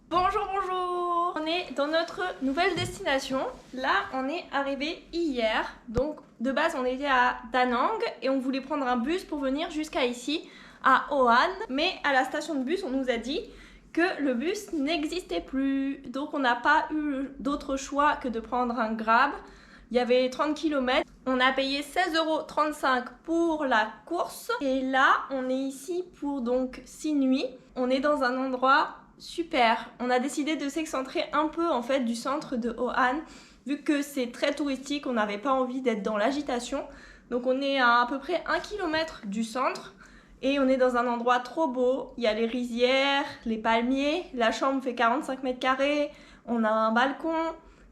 Bonjour, bonjour. On est dans notre nouvelle destination. Là, on est arrivé hier. Donc, de base, on était à Da Nang et on voulait prendre un bus pour venir jusqu'à ici, à Hội An. Mais à la station de bus, on nous a dit que le bus n'existait plus. Donc, on n'a pas eu d'autre choix que de prendre un Grab. Il y avait 30 km. On a payé 16,35 € pour la course. Et là, on est ici pour donc 6 nuits. On est dans un endroit super. On a décidé de s'excentrer un peu en fait du centre de Hội An. Vu que c'est très touristique, on n'avait pas envie d'être dans l'agitation. Donc on est à peu près 1 km du centre. Et on est dans un endroit trop beau. Il y a les rizières, les palmiers. La chambre fait 45 mètres carrés. On a un balcon.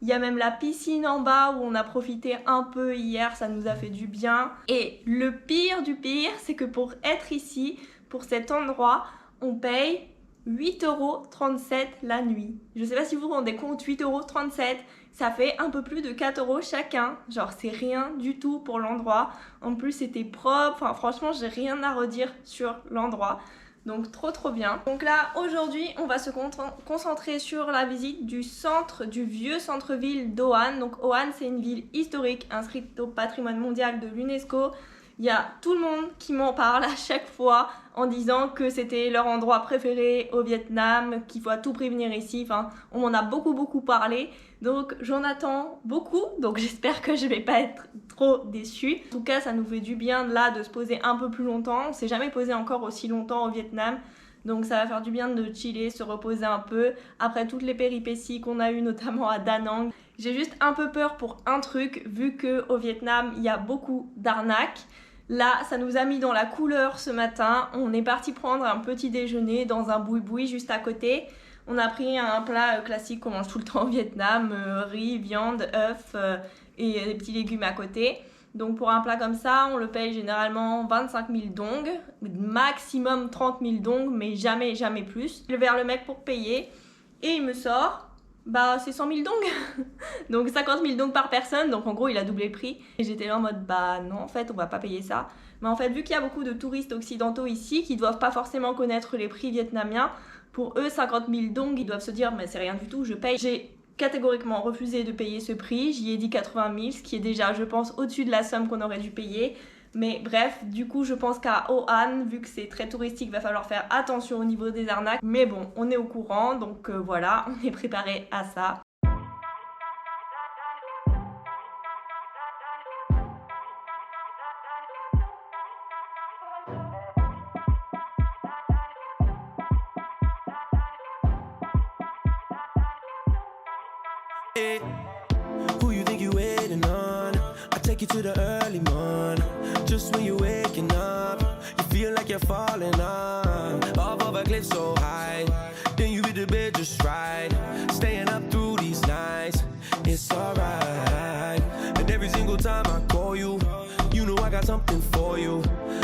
Il y a même la piscine en bas où on a profité un peu hier, ça nous a fait du bien. Et le pire du pire, c'est que pour être ici, pour cet endroit, on paye 8,37 € la nuit. Je sais pas si vous vous rendez compte, 8,37 €, ça fait un peu plus de 4 € chacun. Genre c'est rien du tout pour l'endroit. En plus c'était propre, enfin franchement j'ai rien à redire sur l'endroit. Donc trop bien. Donc là aujourd'hui on va se concentrer sur la visite du centre, du vieux centre-ville d'Hoi An. Donc Hội An c'est une ville historique inscrite au patrimoine mondial de l'UNESCO. Il y a tout le monde qui m'en parle à chaque fois en disant que c'était leur endroit préféré au Vietnam, qu'il faut à tout prix venir ici. Enfin, on m'en a beaucoup parlé. Donc j'en attends beaucoup. Donc j'espère que je vais pas être trop déçue. En tout cas, ça nous fait du bien là de se poser un peu plus longtemps. On s'est jamais posé encore aussi longtemps au Vietnam. Donc ça va faire du bien de chiller, se reposer un peu après toutes les péripéties qu'on a eues notamment à Da Nang. J'ai juste un peu peur pour un truc vu qu'au Vietnam il y a beaucoup d'arnaques. Là, ça nous a mis dans la couleur ce matin. On est parti prendre un petit déjeuner dans un boui-boui juste à côté. On a pris un plat classique qu'on mange tout le temps au Vietnam, riz, viande, œufs et des petits légumes à côté. Donc pour un plat comme ça, on le paye généralement 25 000 dong, maximum 30 000 dong, mais jamais plus. Je vais vers le mec pour payer et il me sort, bah c'est 100 000 dong, donc 50 000 dong par personne, donc en gros il a doublé le prix. Et j'étais là en mode bah non en fait on va pas payer ça. Mais en fait vu qu'il y a beaucoup de touristes occidentaux ici qui doivent pas forcément connaître les prix vietnamiens, pour eux 50 000 dong ils doivent se dire mais c'est rien du tout, je paye. J'ai catégoriquement refusé de payer ce prix, j'y ai dit 80 000, ce qui est déjà je pense au-dessus de la somme qu'on aurait dû payer. Mais bref, du coup je pense qu'à Hội An, vu que c'est très touristique, va falloir faire attention au niveau des arnaques. Mais bon, on est au courant, donc voilà, on est préparé à ça. Hey, who you think you waiting on? I take you to the early morning. Just when you're waking up, you feel like you're falling off of a cliff so high. Then you hit the bed just right, staying up through these nights. It's alright. And every single time I call you, you know I got something for you.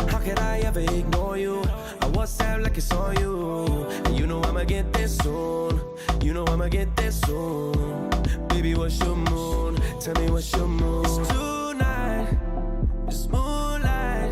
How could I ever ignore you? I WhatsApp like it's on you. And you know I'ma get there soon. You know I'ma get there soon. Baby, what's your mood? Tell me what's your mood. It's tonight, it's moonlight.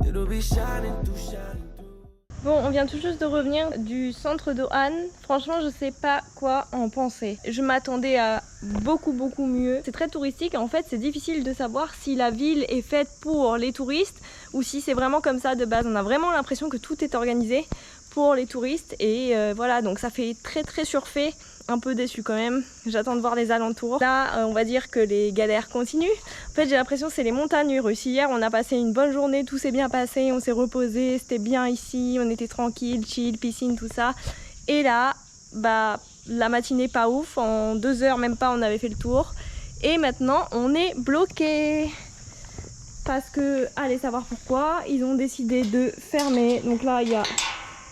It'll be shining through, shining through. Bon, on vient tout juste de revenir du centre de Hội An. Franchement, je sais pas quoi en penser. Je m'attendais à beaucoup mieux. C'est très touristique et en fait, c'est difficile de savoir si la ville est faite pour les touristes ou si c'est vraiment comme ça de base. On a vraiment l'impression que tout est organisé pour les touristes et voilà, donc ça fait très surfait. Un peu déçu quand même, j'attends de voir les alentours. Là on va dire que les galères continuent. En fait j'ai l'impression que c'est les montagnes russes. Hier on a passé une bonne journée, tout s'est bien passé, on s'est reposé, c'était bien ici, on était tranquille, chill, piscine, tout ça. Et là, bah la matinée pas ouf, en 2 heures même pas on avait fait le tour. Et maintenant on est bloqué. Parce que, allez savoir pourquoi, ils ont décidé de fermer. Donc là il y a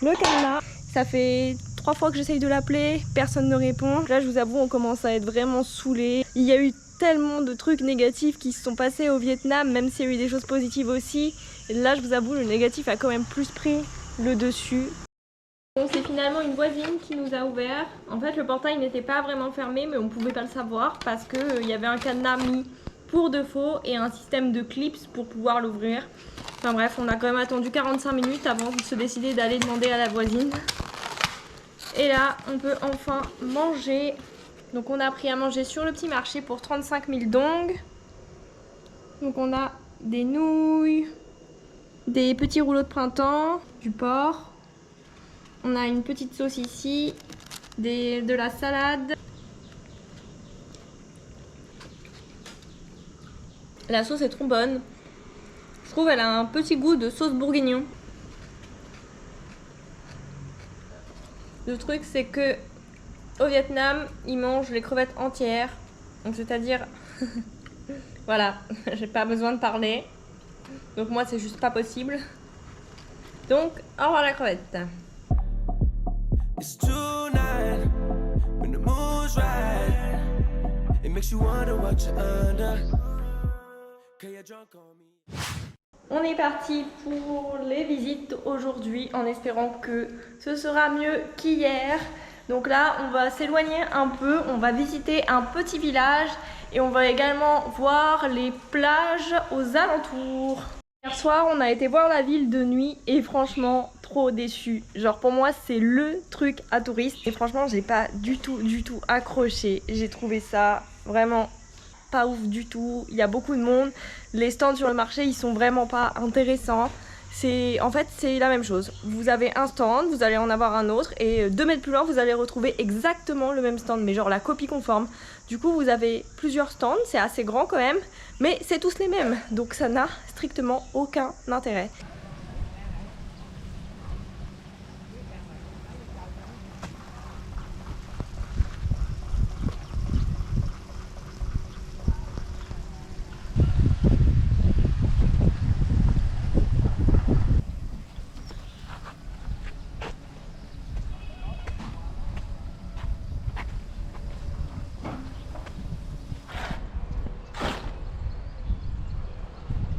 le cadenas, ça fait 3 fois que j'essaye de l'appeler, personne ne répond. Là je vous avoue on commence à être vraiment saoulés. Il y a eu tellement de trucs négatifs qui se sont passés au Vietnam, même s'il y a eu des choses positives aussi. Et là je vous avoue le négatif a quand même plus pris le dessus. Bon, c'est finalement une voisine qui nous a ouvert. En fait le portail n'était pas vraiment fermé mais on pouvait pas le savoir parce qu'il y avait un cadenas mis pour de faux et un système de clips pour pouvoir l'ouvrir. Enfin bref, on a quand même attendu 45 minutes avant de se décider d'aller demander à la voisine. Et là, on peut enfin manger. Donc on a pris à manger sur le petit marché pour 35 000 dong. Donc on a des nouilles, des petits rouleaux de printemps, du porc. On a une petite sauce ici, de la salade. La sauce est trop bonne. Je trouve qu'elle a un petit goût de sauce bourguignon. Le truc c'est que au Vietnam, ils mangent les crevettes entières. Donc c'est-à-dire... voilà, j'ai pas besoin de parler. Donc moi c'est juste pas possible. Donc au revoir la crevette. It's tonight when the moon's right. It makes you wonder what you're under. Okay, you're drunk on me. On est parti pour les visites aujourd'hui en espérant que ce sera mieux qu'hier. Donc là, on va s'éloigner un peu, on va visiter un petit village et on va également voir les plages aux alentours. Hier soir, on a été voir la ville de nuit et franchement, trop déçu. Genre pour moi, c'est le truc à touristes et franchement, j'ai pas du tout accroché. J'ai trouvé ça vraiment pas ouf du tout. Il y a beaucoup de monde. Les stands sur le marché, ils sont vraiment pas intéressants. En fait, c'est la même chose. Vous avez un stand, vous allez en avoir un autre et 2 mètres plus loin, vous allez retrouver exactement le même stand, mais genre la copie conforme. Du coup, vous avez plusieurs stands, c'est assez grand quand même, mais c'est tous les mêmes. Donc ça n'a strictement aucun intérêt.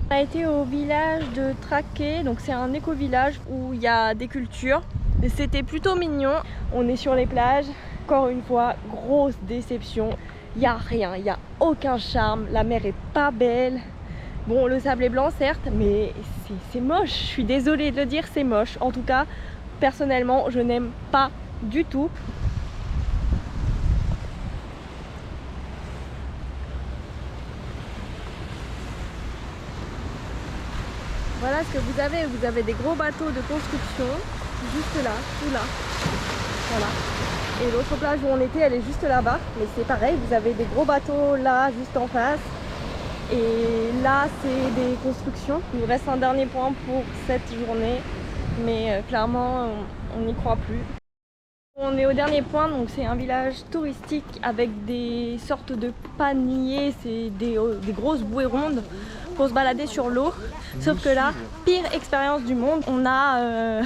On a été au village de Traqué, donc c'est un éco-village où il y a des cultures. C'était plutôt mignon. On est sur les plages. Encore une fois, grosse déception. Il n'y a rien, il n'y a aucun charme. La mer est pas belle. Bon, le sable est blanc certes, mais c'est moche. Je suis désolée de le dire, c'est moche. En tout cas, personnellement, je n'aime pas du tout. Voilà ce que vous avez des gros bateaux de construction, juste là, tout là, voilà. Et l'autre plage où on était, elle est juste là-bas, mais c'est pareil, vous avez des gros bateaux là, juste en face. Et là, c'est des constructions. Il nous reste un dernier point pour cette journée, mais clairement, on n'y croit plus. On est au dernier point, donc c'est un village touristique avec des sortes de paniers, c'est des grosses bouées rondes pour se balader sur l'eau. Sauf que là, pire expérience du monde, on a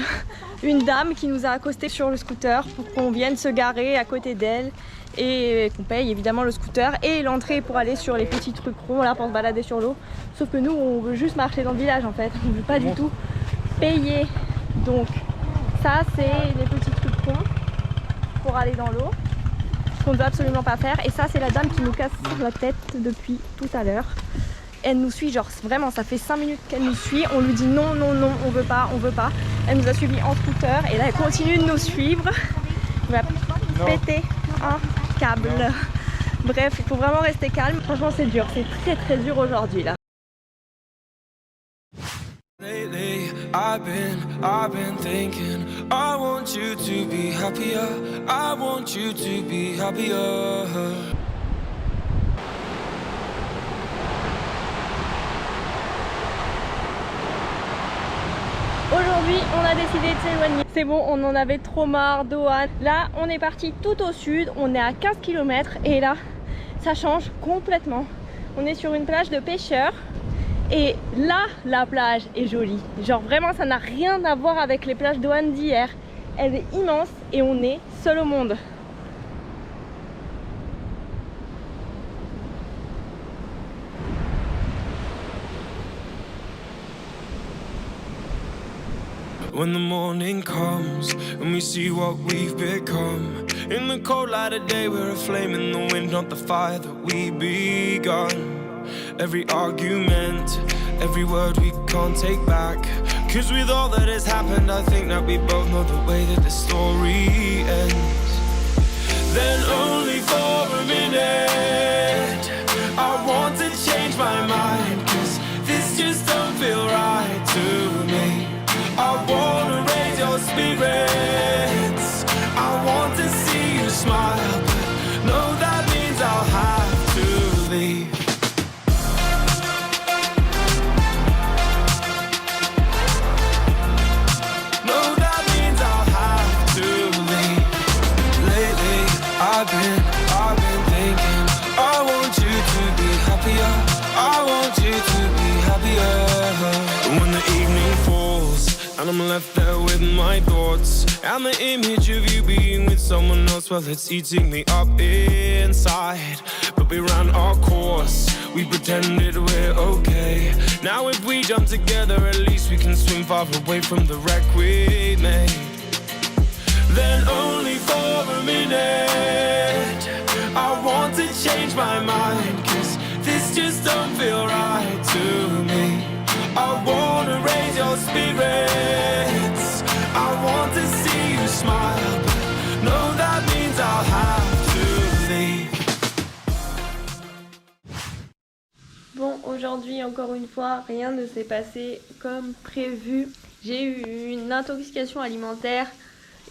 une dame qui nous a accosté sur le scooter pour qu'on vienne se garer à côté d'elle et qu'on paye évidemment le scooter et l'entrée pour aller sur les petits trucs ronds là pour se balader sur l'eau. Sauf que nous, on veut juste marcher dans le village en fait, on veut pas du tout payer. Donc ça, c'est les petits trucs ronds pour aller dans l'eau, ce qu'on ne doit absolument pas faire. Et ça, c'est la dame qui nous casse la tête depuis tout à l'heure. Elle nous suit, genre vraiment, ça fait 5 minutes qu'elle nous suit. On lui dit non, non, non, on veut pas, on veut pas. Elle nous a suivis en scooter et là, elle continue de nous suivre. On va péter un câble. Bref, il faut vraiment rester calme. Franchement, c'est dur, c'est très dur aujourd'hui là. Lately, I've been thinking, I want you to be happier. I want you to be happier. Aujourd'hui, on a décidé de s'éloigner. C'est bon, on en avait trop marre d'Oan. Là, on est parti tout au sud, on est à 15 km et là, ça change complètement. On est sur une plage de pêcheurs et là, la plage est jolie. Genre vraiment, ça n'a rien à voir avec les plages d'Oan d'hier. Elle est immense et on est seul au monde. When the morning comes and we see what we've become, in the cold light of day we're a flame in the wind, not the fire that we begun. Every argument, every word we can't take back, 'Cause with all that has happened, I think that we both know the way that the story ends. Then only for a minute I want to change my mind, 'cause this just don't feel right to me. I wanna raise your spirits, I want to see you smile, but no, that means I'll have to leave. I've been thinking, I want you to be happier, I want you to be happier. When the evening falls and I'm left there with my thoughts, and the image of you being with someone else, well, it's eating me up inside. But we ran our course, we pretended we're okay. Now if we jump together, at least we can swim far away from the wreck we made. Then only for a minute I want to change my mind, 'cause this just don't feel right to me. I wanna raise your spirits, I want to see you smile, but no, that means I'll have to leave. Bon, aujourd'hui, encore une fois, rien ne s'est passé comme prévu. J'ai eu une intoxication alimentaire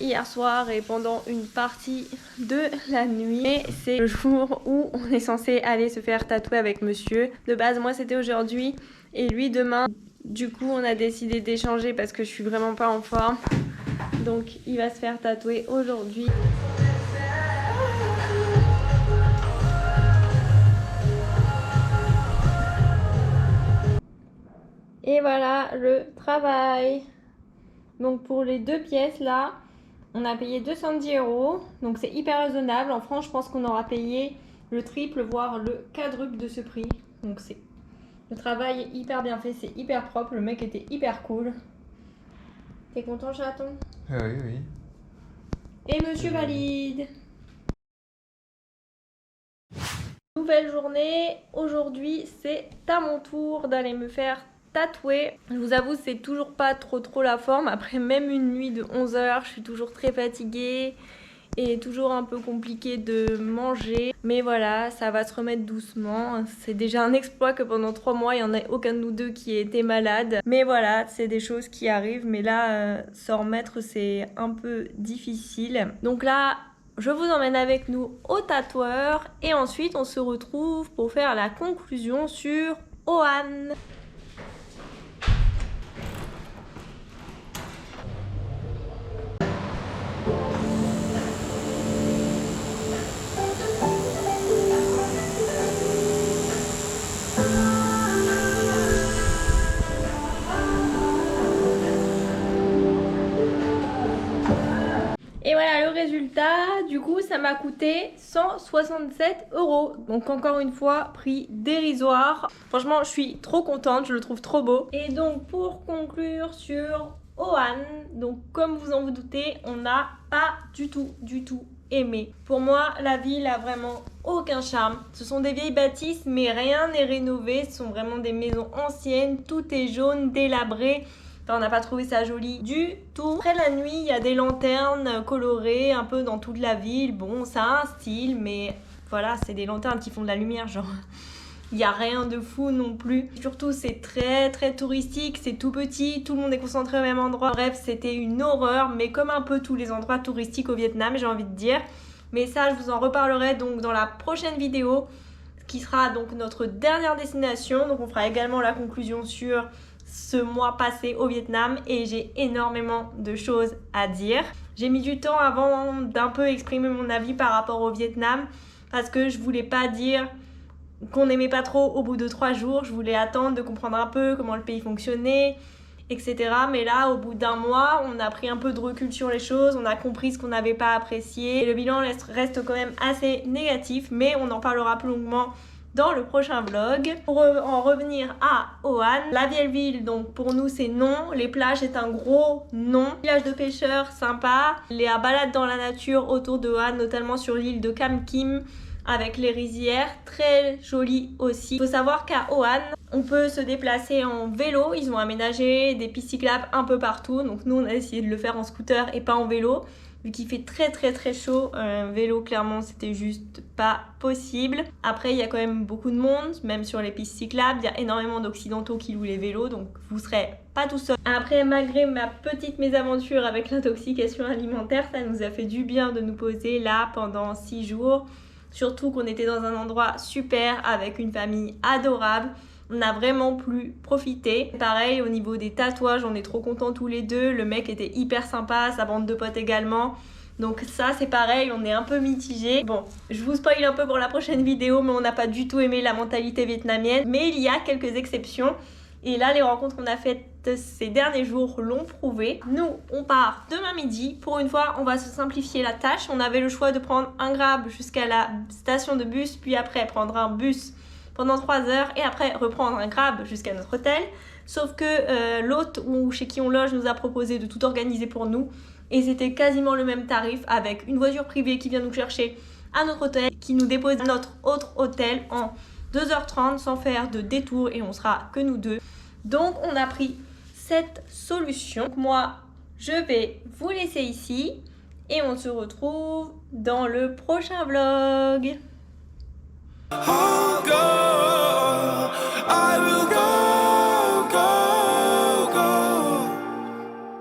hier soir et pendant une partie de la nuit. Et c'est le jour où on est censé aller se faire tatouer avec monsieur. De base, moi, c'était aujourd'hui et lui demain. Du coup, on a décidé d'échanger parce que je suis vraiment pas en forme. Donc, il va se faire tatouer aujourd'hui. Et voilà le travail. Donc, pour les 2 pièces là, on a payé 210 €, donc c'est hyper raisonnable. En France, je pense qu'on aura payé le triple, voire le quadruple de ce prix. Donc c'est le travail est hyper bien fait, c'est hyper propre, le mec était hyper cool. T'es content, chaton? Oui, oui. Et monsieur valide. Nouvelle journée, aujourd'hui c'est à mon tour d'aller me faire tatouer. Je vous avoue, c'est toujours pas trop la forme. Après même une nuit de 11 h, je suis toujours très fatiguée et toujours un peu compliqué de manger. Mais voilà, ça va se remettre doucement. C'est déjà un exploit que pendant 3 mois, il n'y en a aucun de nous deux qui ait été malade. Mais voilà, c'est des choses qui arrivent. Mais là, s'en remettre, c'est un peu difficile. Donc là, je vous emmène avec nous au tatoueur. Et ensuite, on se retrouve pour faire la conclusion sur Ohan. Et voilà le résultat, du coup ça m'a coûté 167 €. Donc encore une fois, prix dérisoire. Franchement, je suis trop contente, je le trouve trop beau. Et donc pour conclure sur Ohan, donc comme vous en vous doutez, on n'a pas du tout aimé. Pour moi, la ville a vraiment aucun charme. Ce sont des vieilles bâtisses, mais rien n'est rénové. Ce sont vraiment des maisons anciennes, tout est jaune, délabré. Enfin, on n'a pas trouvé ça joli du tout. Après la nuit, il y a des lanternes colorées un peu dans toute la ville. Bon, ça a un style, mais voilà, c'est des lanternes qui font de la lumière, genre. Il n'y a rien de fou non plus. Surtout, c'est très touristique, c'est tout petit, tout le monde est concentré au même endroit. Bref, c'était une horreur, mais comme un peu tous les endroits touristiques au Vietnam, j'ai envie de dire. Mais ça, je vous en reparlerai donc dans la prochaine vidéo, qui sera donc notre dernière destination. Donc on fera également la conclusion sur ce mois passé au Vietnam et j'ai énormément de choses à dire. J'ai mis du temps avant d'un peu exprimer mon avis par rapport au Vietnam parce que je voulais pas dire qu'on n'aimait pas trop au bout de 3 jours. Je voulais attendre de comprendre un peu comment le pays fonctionnait, etc. Mais là, au bout d'un mois, on a pris un peu de recul sur les choses, on a compris ce qu'on n'avait pas apprécié. Et le bilan reste quand même assez négatif, mais on en parlera plus longuement dans le prochain vlog. Pour en revenir à Ohan, la vieille ville, donc pour nous c'est non. Les plages c'est un gros non. Village de pêcheurs, sympa. Les balades dans la nature autour de Ohan, notamment sur l'île de Cam Kim, avec les rizières, très joli aussi. Il faut savoir qu'à Ohan, on peut se déplacer en vélo. Ils ont aménagé des pistes cyclables un peu partout. Donc nous, on a essayé de le faire en scooter et pas en vélo. Vu qu'il fait très chaud, vélo clairement c'était juste pas possible. Après il y a quand même beaucoup de monde, même sur les pistes cyclables, il y a énormément d'occidentaux qui louent les vélos, donc vous serez pas tout seul. Après, malgré ma petite mésaventure avec l'intoxication alimentaire, ça nous a fait du bien de nous poser là pendant 6 jours. Surtout qu'on était dans un endroit super avec une famille adorable. On a vraiment pu profiter. Pareil, au niveau des tatouages, on est trop contents tous les deux. Le mec était hyper sympa, sa bande de potes également. Donc ça, c'est pareil, on est un peu mitigés. Bon, je vous spoil un peu pour la prochaine vidéo, mais on n'a pas du tout aimé la mentalité vietnamienne. Mais il y a quelques exceptions. Et là, les rencontres qu'on a faites ces derniers jours l'ont prouvé. Nous, on part demain midi. Pour une fois, on va se simplifier la tâche. On avait le choix de prendre un Grab jusqu'à la station de bus, puis après prendre un bus pendant 3 heures et après reprendre un Grab jusqu'à notre hôtel. Sauf que l'hôte chez qui on loge nous a proposé de tout organiser pour nous. Et c'était quasiment le même tarif avec une voiture privée qui vient nous chercher à notre hôtel, qui nous dépose à notre autre hôtel en 2h30 sans faire de détour et on sera que nous deux. Donc on a pris cette solution. Donc, moi, je vais vous laisser ici et on se retrouve dans le prochain vlog.